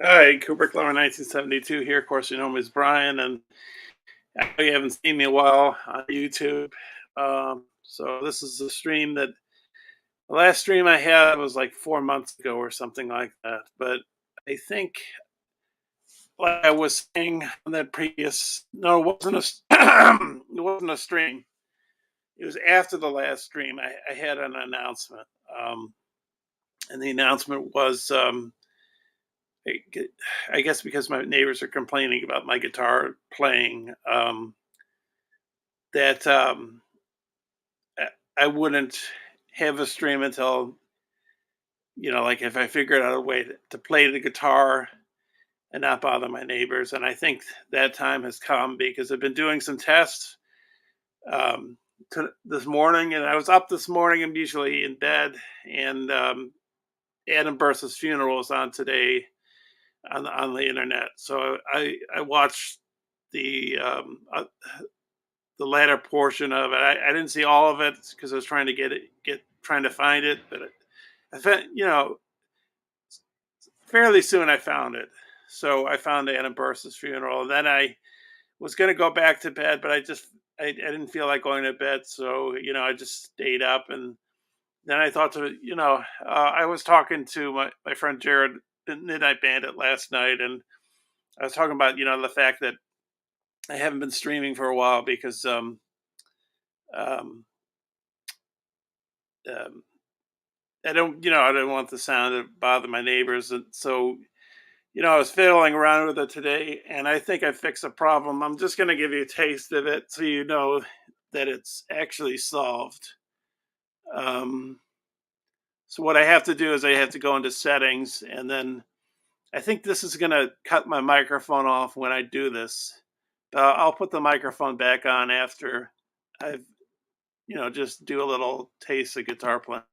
Hi, Kubrick Lover 1972 here. Of course, you know me as Brian, and I know you haven't seen me in a while on YouTube. So this is a stream that the last stream I had was like 4 months ago or something like that. But I think, like I was saying on that previous, no, it wasn't it wasn't a stream. It was after the last stream. I had an announcement, and the announcement was I I guess because my neighbors are complaining about my guitar playing, that I I wouldn't have a stream until, like if I figured out a way to play the guitar and not bother my neighbors. And I think that time has come because I've been doing some tests um, this morning, and I was up this morning. I'm usually in bed, and Adam Bursa's funeral is on today on the internet. So I watched the the latter portion of it. I didn't see all of it because I was trying to get trying to find it, but I found, fairly soon I found it. So I found Anna Bursa's funeral, and then I was going to go back to bed, but I didn't feel like going to bed, so I just stayed up, and then I thought I was talking to my friend Jared, the Midnight Bandit, last night, and I was talking about the fact that I haven't been streaming for a while because um, um, I don't want the sound to bother my neighbors. And so, I was fiddling around with it today, and I think I fixed a problem. I'm just going to give you a taste of it so you know that it's actually solved. Um, so, what I have to do is I have to go into settings, and then I think this is going to cut my microphone off when I do this. I'll put the microphone back on after I've, just do a little taste of guitar playing.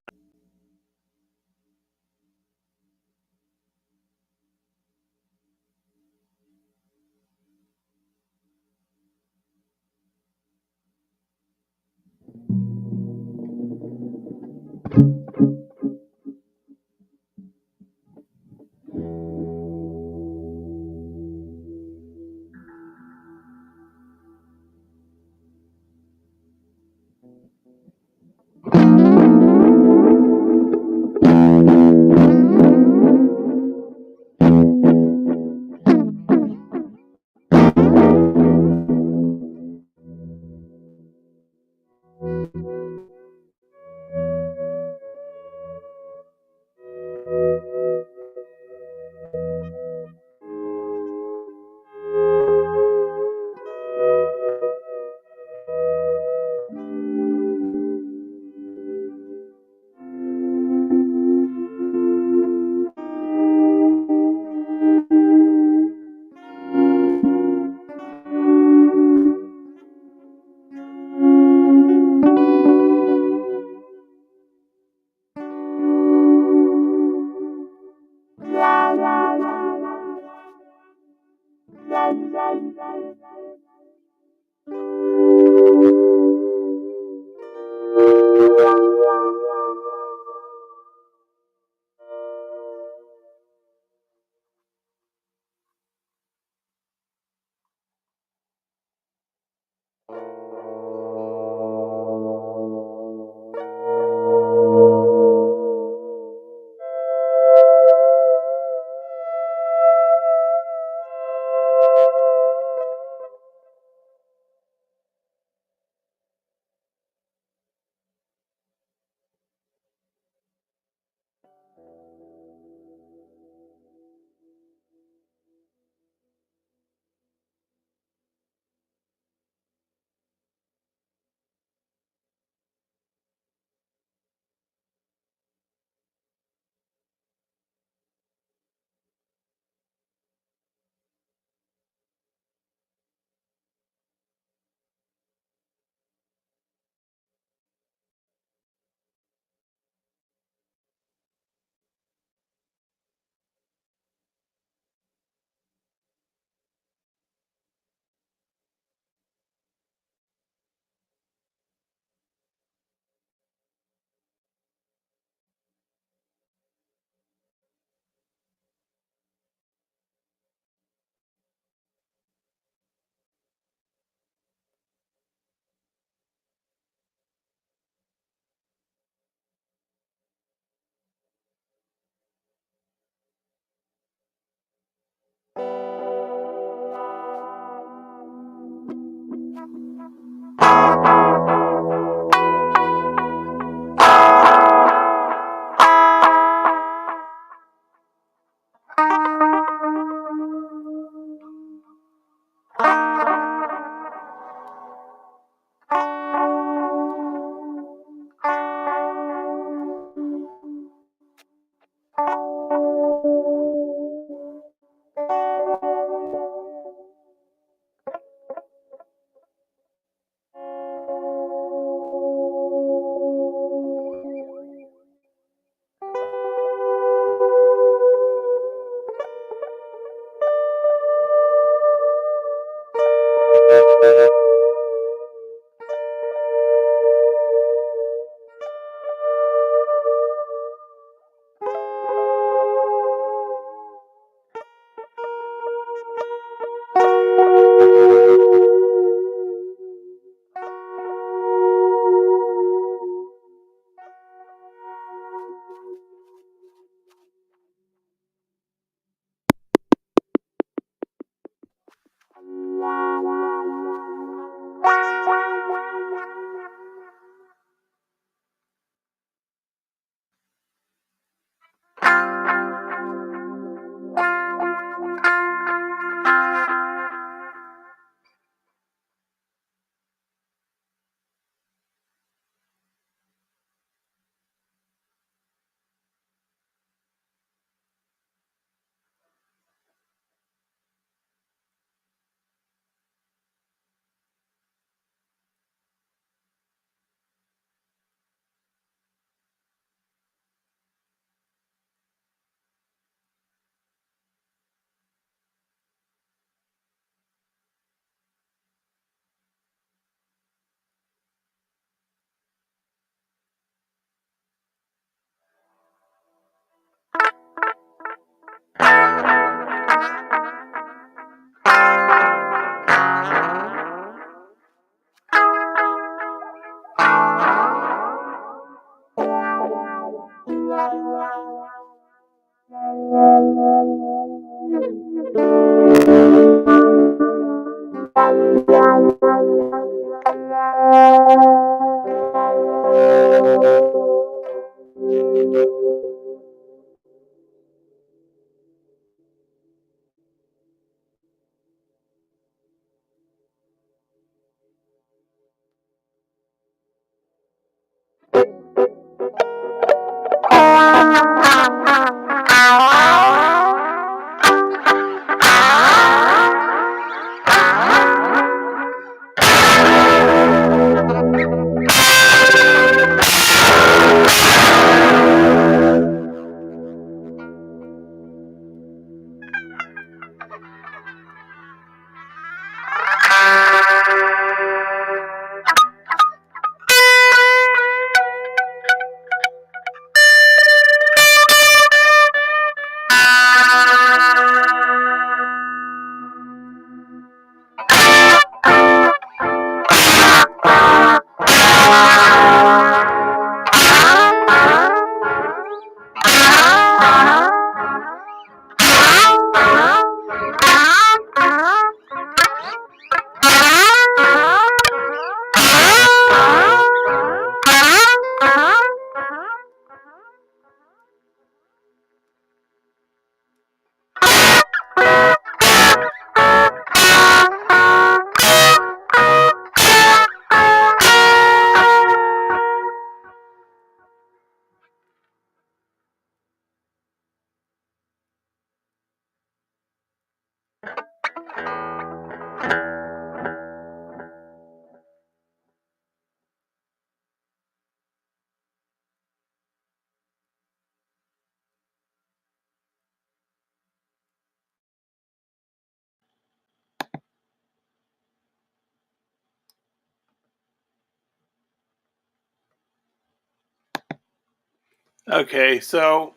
Okay, so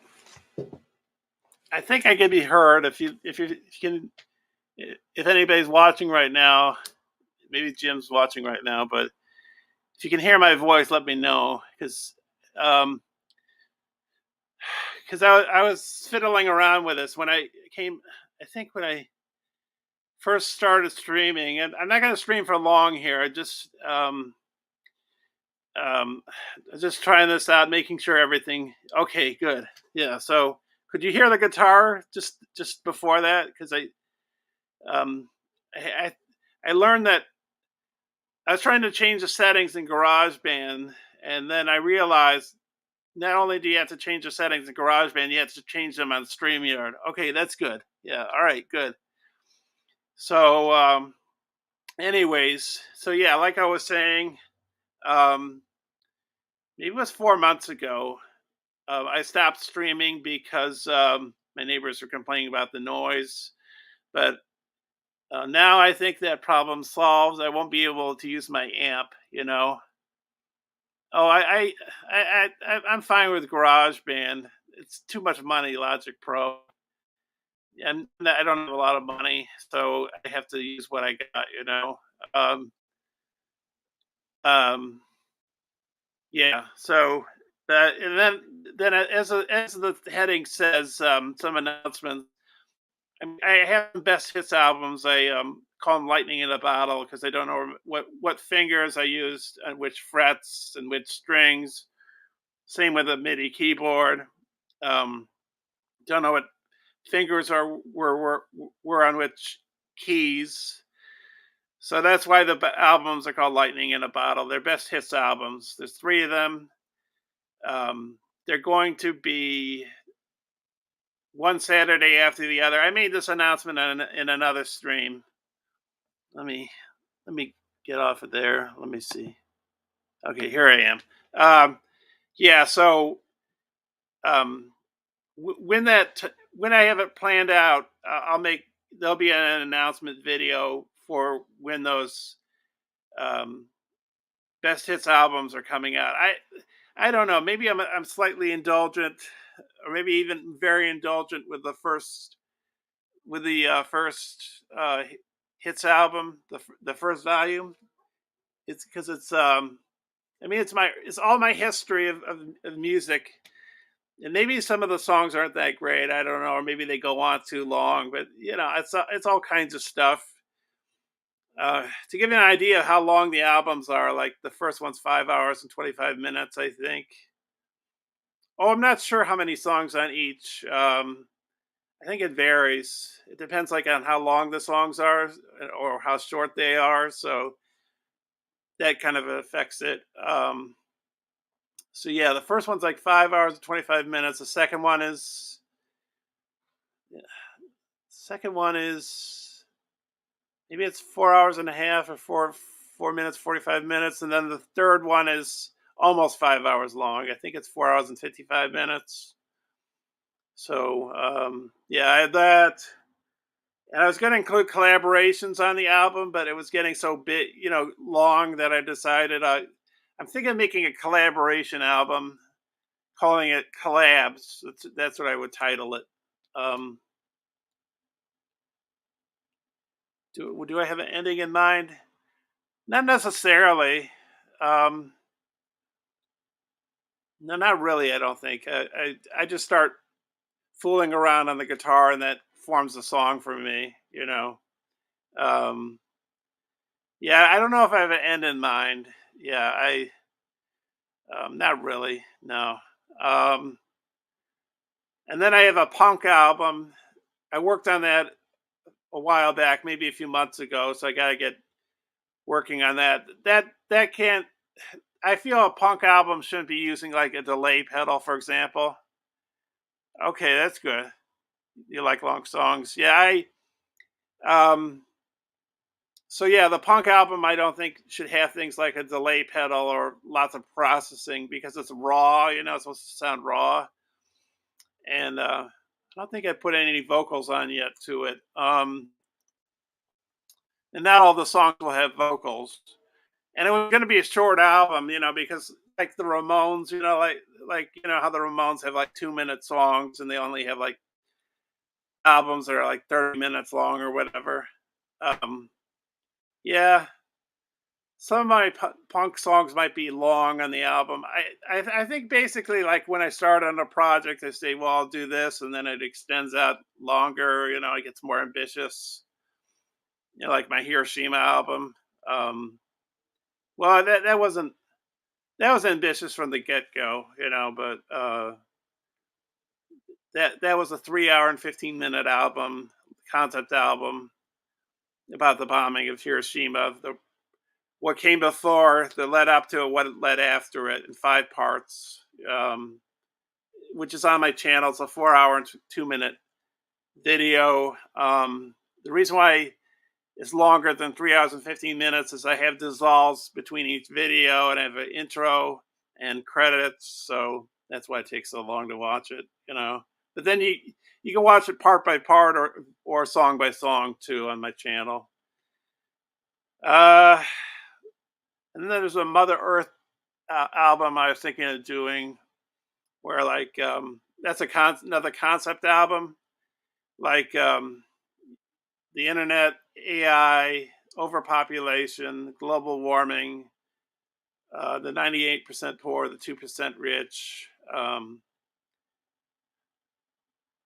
I think I can be heard if you can, if anybody's watching right now. Maybe Jim's watching right now, but if you can hear my voice, let me know um, I was fiddling around with this when I came. I think when I first started streaming, and I'm not going to stream for long here. Um, just trying this out, making sure everything. Okay, good. Yeah. So, could you hear the guitar just before that? Because um, I I learned that I was trying to change the settings in GarageBand, and then I realized not only do you have to change the settings in GarageBand, you have to change them on StreamYard. Okay, that's good. Yeah, all right, good. So, anyways, so yeah, like I was saying, um, maybe it was 4 months ago. I stopped streaming because my neighbors were complaining about the noise. But now I think that problem solved. I won't be able to use my amp. Oh, I'm fine with GarageBand. It's too much money, Logic Pro, and I don't have a lot of money, so I have to use what I got. Um, um, yeah. So and then as the heading says, some announcements. I have some best hits albums. I call them lightning in a bottle because I don't know what fingers I used and which frets and which strings. Same with a MIDI keyboard. Um, don't know what fingers were on which keys. So that's why the albums are called Lightning in a Bottle. They're best hits albums. There's three of them. They're going to be one Saturday after the other. I made this announcement in another stream. Let me let me get off of there. Let me see. Okay, here I am. Yeah, so um, when I have it planned out, I'll make there'll be an announcement video for when those um, best hits albums are coming out. I don't know. Maybe I'm slightly indulgent, or maybe even very indulgent with the first hits album, the first volume. It's because I mean, it's all my history of music, and maybe some of the songs aren't that great. I don't know, or maybe they go on too long. But it's all kinds of stuff. To give you an idea of how long the albums are, like the first one's 5 hours and 25 minutes, I think. Oh, I'm not sure how many songs on each. I think it varies. It depends, like on how long the songs are or how short they are. So that kind of affects it. So yeah, the first one's like 5 hours and 25 minutes. The second one is maybe it's 4 hours and a half or 4 minutes 45 minutes, and then the third one is almost 5 hours long. I think it's 4 hours and 55 minutes. So yeah, I had that, and I was going to include collaborations on the album, but it was getting so big, long, that I decided I'm thinking of making a collaboration album, calling it Collabs. That's what I would title it. Um, do I have an ending in mind? Not necessarily. Um, no, not really. I don't think. I just start fooling around on the guitar, and that forms a song for me. Um, yeah. I don't know if I have an end in mind. Yeah. I not really. No. Um, and then I have a punk album. I worked on that a while back, maybe a few months ago. So I got to get working on that. That can't. I feel a punk album shouldn't be using like a delay pedal, for example. Okay, that's good. You like long songs? Yeah, I um. So yeah, the punk album I don't think should have things like a delay pedal or lots of processing because it's raw. It's supposed to sound raw, and I don't think I put any vocals on yet to it. And not all the songs will have vocals. And it was going to be a short album, because like the Ramones, like how the Ramones have like 2 minute songs, and they only have like albums that are like 30 minutes long or whatever. Um, yeah, some of my punk songs might be long on the album. I think basically like when I start on a project, I say, well, I'll do this, and then it extends out longer. It gets more ambitious. Like my Hiroshima album. Um, well, that was ambitious from the get go, but that was a 3 hour and 15 minute album, concept album about the bombing of Hiroshima. What came before, the led up to it, what led after it, in 5 parts. which is on my channel. It's a 4 hour and 2 minute video. The reason why it's longer than 3 hours and 15 minutes is I have dissolves between each video, and I have an intro and credits. So that's why it takes so long to watch it, you know. But then you can watch it part by part or song by song too on my channel. Uh, and then there's a Mother Earth album I was thinking of doing, where like that's another concept album, like the internet, AI, overpopulation, global warming, the 98% poor, the 2% rich.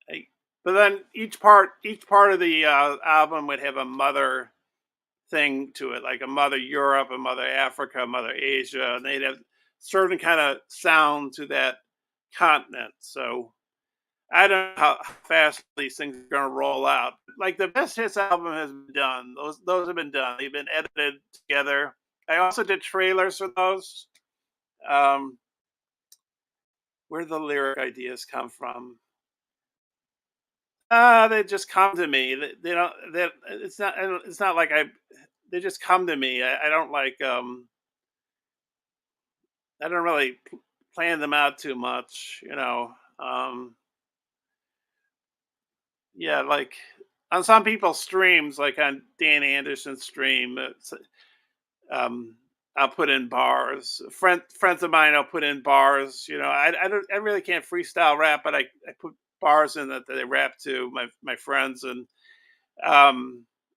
I, but then each part of the album would have a mother thing to it, like a Mother Europe, a Mother Africa, a Mother Asia, and they'd have certain kind of sound to that continent. So I don't know how fast these things are going to roll out. Like the Best Hits album has been done; those have been done. They've been edited together. I also did trailers for those. Um, where do the lyric ideas come from? They just come to me. They don't. It's not like I. They just come to me. I don't like. I don't really plan them out too much. You know. Yeah, like on some people's streams, like on Dan Anderson's stream, um, I'll put in bars. Friends of mine, I'll put in bars. You know, I really can't freestyle rap, but I put bars in that they rap to my friends. And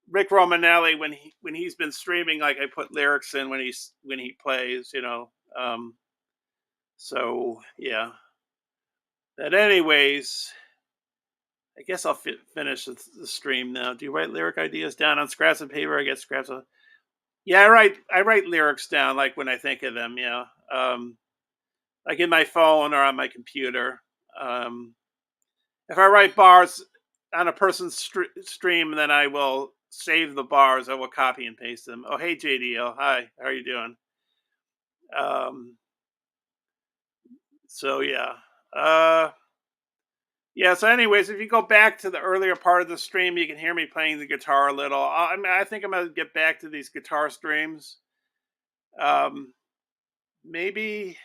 Rick Romanelli, when he's been streaming, like I put lyrics in when he plays. You know, so yeah. But anyways, I guess I'll finish the stream now. Do you write lyric ideas down on scraps of paper? I get scraps of. Yeah, I write lyrics down like when I think of them. Yeah, like in my phone or on my computer. Um, if I write bars on a person's stream, then I will save the bars. I will copy and paste them. Oh, hey JDL, hi, how are you doing? Um, so yeah, uh, yeah. So, anyways, if you go back to the earlier part of the stream, you can hear me playing the guitar a little. I mean, I think I'm gonna get back to these guitar streams. Um, maybe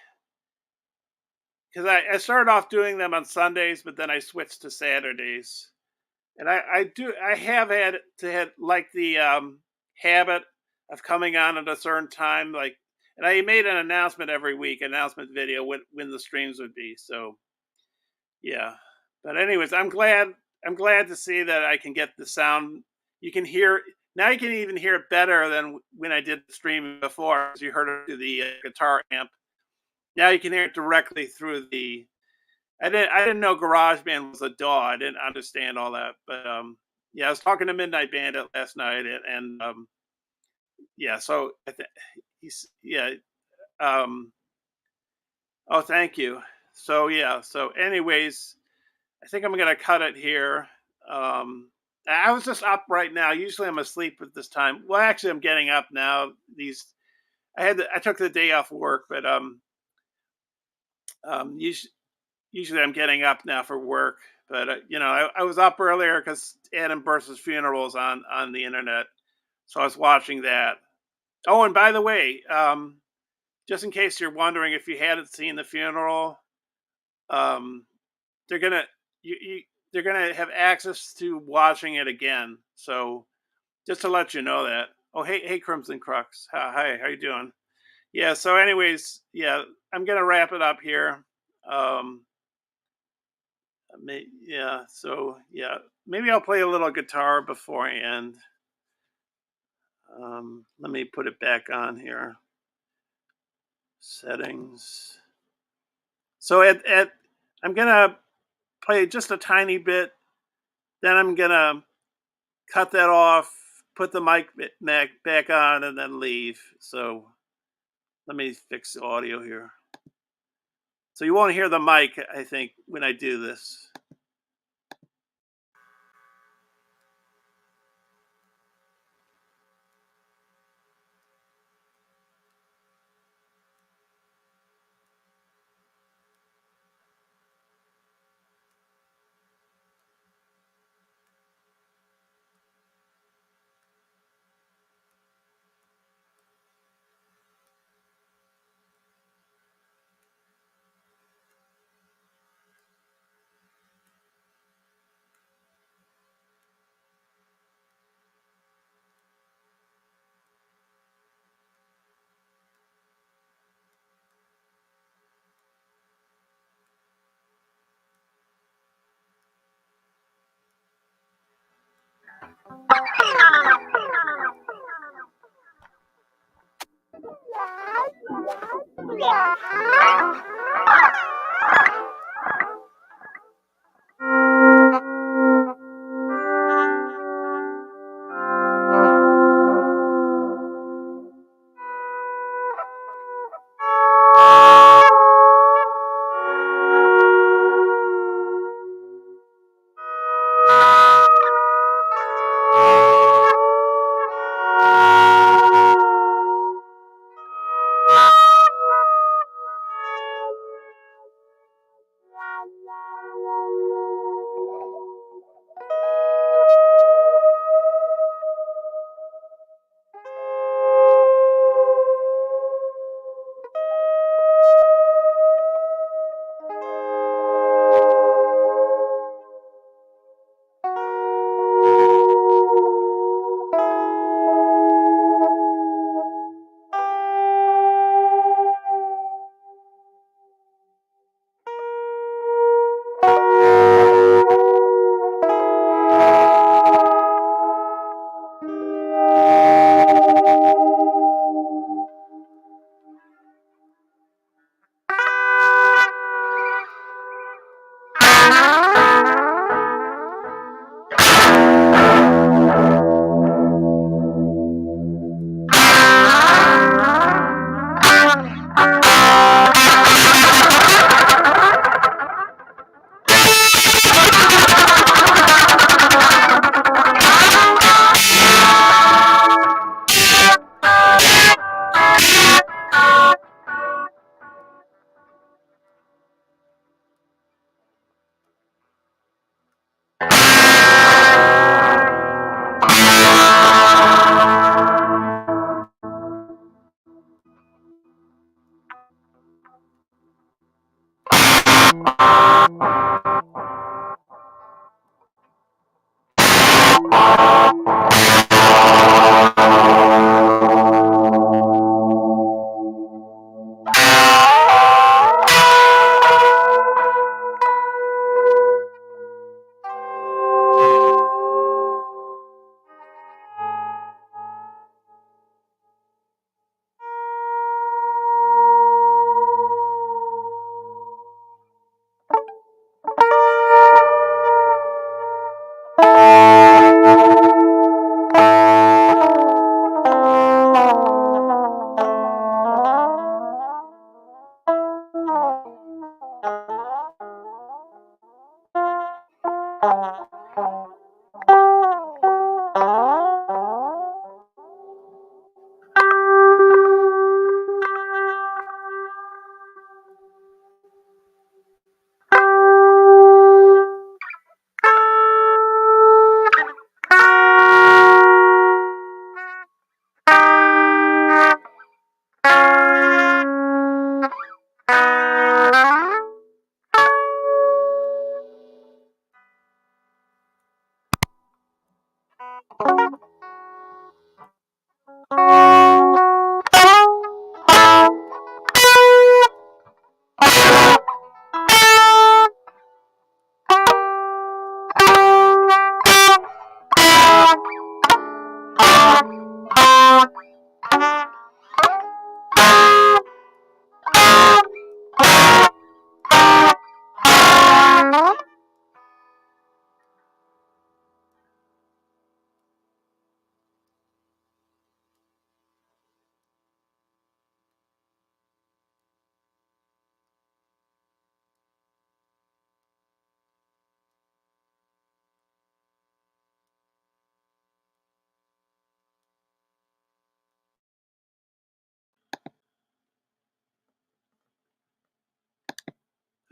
because I started off doing them on Sundays, but then I switched to Saturdays. And I have had to had like the habit of coming on at a certain time, like, and I made an announcement every week, announcement video when the streams would be. So yeah, but anyways, I'm glad to see that I can get the sound. You can hear now. You can even hear it better than when I did the stream before, as you heard it through the guitar amp. Now you can hear it directly through the. I didn't know GarageBand was a DAW. I didn't understand all that, but yeah, I was talking to Midnight Bandit last night, and yeah, so he's yeah. Um, oh, thank you. So yeah, so anyways, I think I'm gonna cut it here. Um, I was just up right now. Usually I'm asleep at this time. Well, actually, I'm getting up now. These I took the day off work, but usually I'm getting up now for work. But you know, I was up earlier because Adam Burst's funeral is on the internet, so I was watching that. Oh, and by the way, just in case you're wondering if you hadn't seen the funeral, um, they're gonna they're gonna have access to watching it again. So just to let you know that. Oh, hey, Crimson Crux. Hi, how you doing? Yeah. So, anyways, yeah, I'm gonna wrap it up here. Um, yeah. So yeah, maybe I'll play a little guitar before I end. Let me put it back on here. Settings. So at I'm gonna play just a tiny bit. Then I'm gonna cut that off, put the mic back on, and then leave. So let me fix the audio here. So you won't hear the mic, I think, when I do this.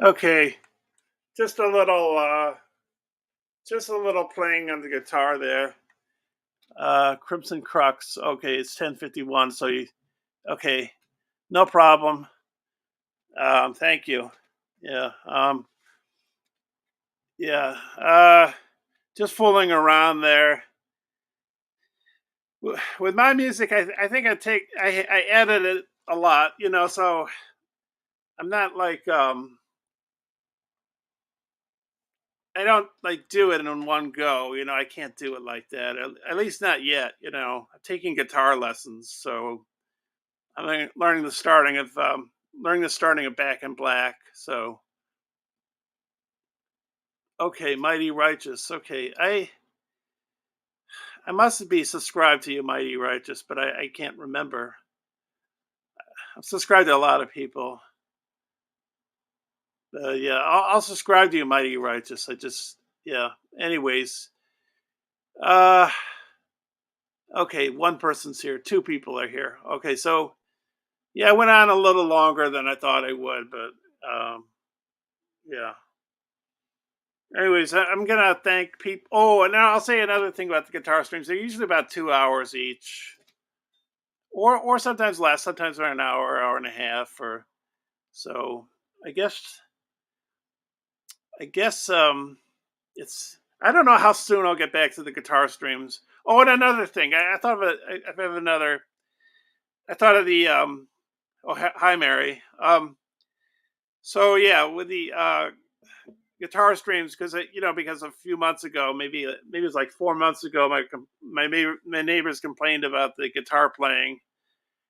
Okay, just a little, just a little playing on the guitar there. Crimson Crux. Okay, it's 10:51. So you, okay, no problem. Thank you. Yeah. Yeah. Just fooling around there with my music. I think I edit it a lot, so I'm not like, I don't like do it in one go. I can't do it like that. At least not yet. I'm taking guitar lessons, so I'm learning the starting of Back in Black. So okay, Mighty Righteous. Okay, I must be subscribed to you, Mighty Righteous, but I can't remember. I'm subscribed to a lot of people. Yeah, I'll subscribe to you, Mighty Righteous. I just, yeah. Anyways, uh, okay, one person's here. Two people are here. Okay, so yeah, I went on a little longer than I thought I would, but yeah. Anyways, I'm gonna thank people. Oh, and now I'll say another thing about the guitar streams. They're usually about 2 hours each, or sometimes less. Sometimes they're an hour, hour and a half, or so. I guess I guess it's. I don't know how soon I'll get back to the guitar streams. Oh, and another thing, I thought of it. I have another. I thought of the. Oh, hi, Mary. So yeah, with the guitar streams, because because a few months ago, maybe it was like 4 months ago, my neighbors complained about the guitar playing,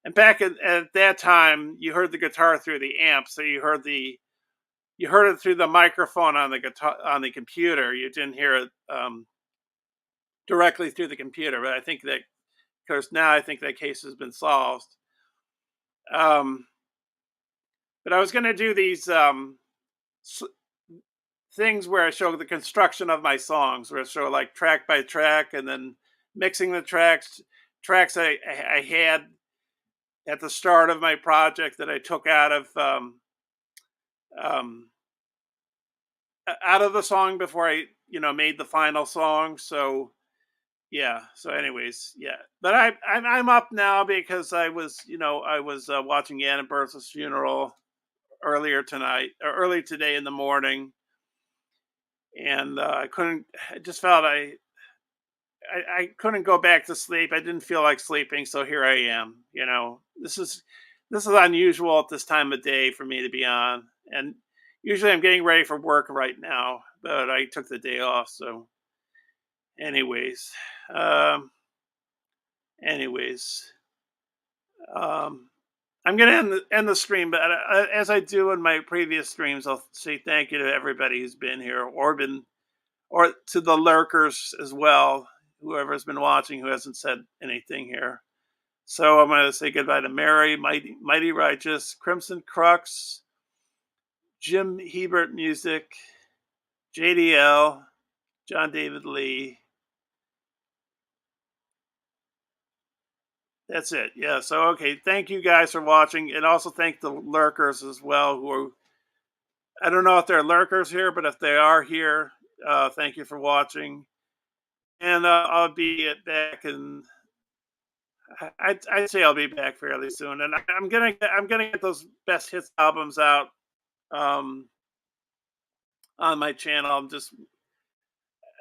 and back at that time, you heard the guitar through the amp, so you heard it through the microphone on the guitar on the computer. You didn't hear it directly through the computer. But I think that, of course, now I think that case has been solved. Um, but I was going to do these things where I show the construction of my songs, where I show like track by track, and then mixing the tracks I had at the start of my project that I took um, out of the song before I made the final song. So yeah. So anyways, yeah. But I'm up now because I was watching Anna Bertha's funeral earlier tonight or early today in the morning, and I couldn't. I just felt I couldn't go back to sleep. I didn't feel like sleeping, so here I am. This is unusual at this time of day for me to be on, and usually I'm getting ready for work right now, but I took the day off. So, anyways, um, anyways, um, I'm gonna end the stream, but as I do in my previous streams, I'll say thank you to everybody who's been here or to the lurkers as well, whoever's been watching who hasn't said anything here. So I'm going to say goodbye to Mary, Mighty Righteous, Crimson Crux, Jim Hebert Music, JDL, John David Lee. That's it. Yeah. So, okay. Thank you guys for watching. And also thank the lurkers as well, who are, I don't know if they're lurkers here, but if they are here, thank you for watching. And I'll be back in I'd say I'll be back fairly soon, and I'm gonna get those best hits albums out um, on my channel.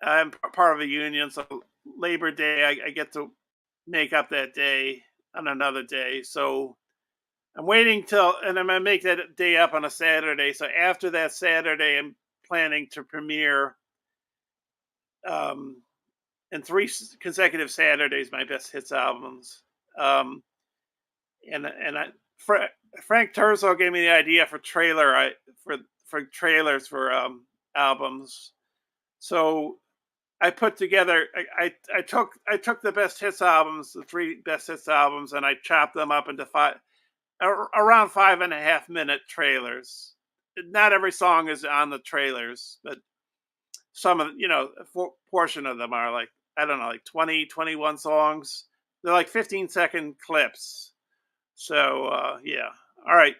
I'm part of a union, so Labor Day I get to make up that day on another day. So I'm waiting till, and I'm gonna make that day up on a Saturday. So after that Saturday, I'm planning to premiere um, in three consecutive Saturdays my best hits albums. Um, and Frank Turzo gave me the idea for trailers for albums. So I put together I took the best hits albums, the three best hits albums, and I chopped them up into around 5.5 minute trailers. Not every song is on the trailers, but some of a portion of them are like, I don't know, like 20, 21 songs. They're like 15-second clips. So, yeah. All right.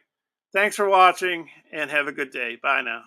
Thanks for watching and have a good day. Bye now.